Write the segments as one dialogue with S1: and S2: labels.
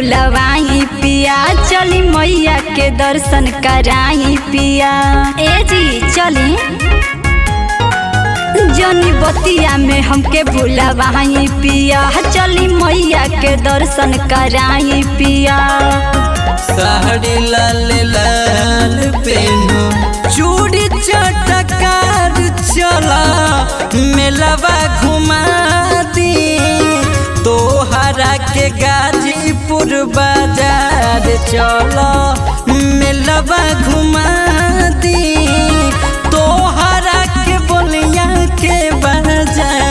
S1: भूलवाई पिया, चली मैया के दर्शन कराई पिया। ए जी चली जनी बतिया में हमके भूलवाई पिया, चली मैया के दर्शन कराई पिया।
S2: साड़ी लाल लाल पेनो चूड़ी चटकार, चला मेलवा घुमा दी तोहरा के गाजीपुर बाजार। चला मेलवा घुमा दी तोहरा के बोलिया के बाजार।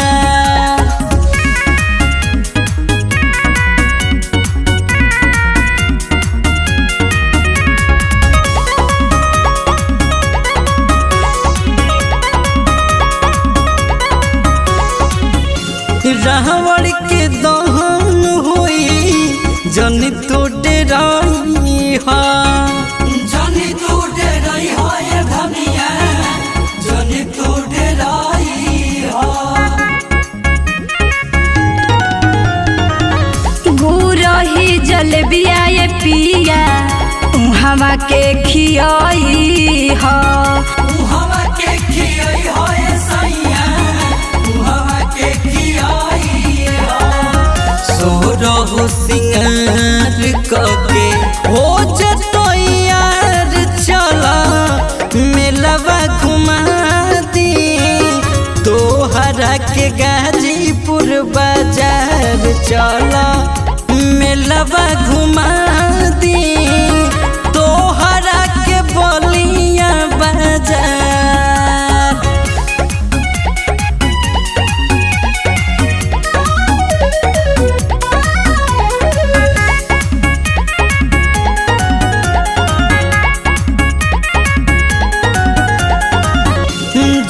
S2: रावण के दहन हुई जनी तो डराई हा, जनी तो डराई हा ये धनिया, जनी तो डराई हा।
S1: गुरही जलेबिया ये पिया हवा के खियाई हा,
S2: हवा के खियाई हा ये सैया, हवा के खियाई हा। सोरह सिंगार कके हो जतो यार, चला मेलवा घुमा दी तोहरा के गाजीपुर बाजार। चला मेलवा घुमा दी तोहरा के बोलिया बाजार।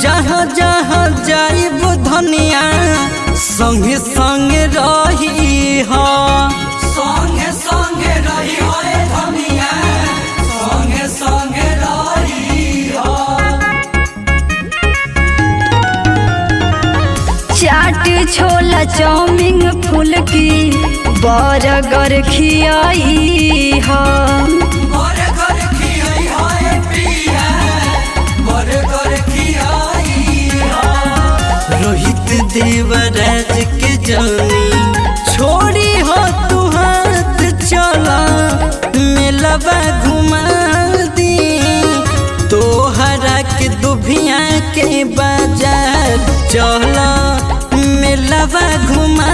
S2: जहाँ जहाँ जाइब धनिया संगे संगे रही हो, संगे संगे रही हो धनिया, संगे संगे रही हो।
S1: चाट छोला चाउमीन फुलकी बर्गर खियाई हा,
S2: बर्गर खियाई हो पिया, बर्गर खियाई हो। रोहित देवराज के जानी छोड़ी हो तू हाथ, चला मेलवा घुमा दी तोहरा के दुभिया के बाजार। चला मेलवा घुमा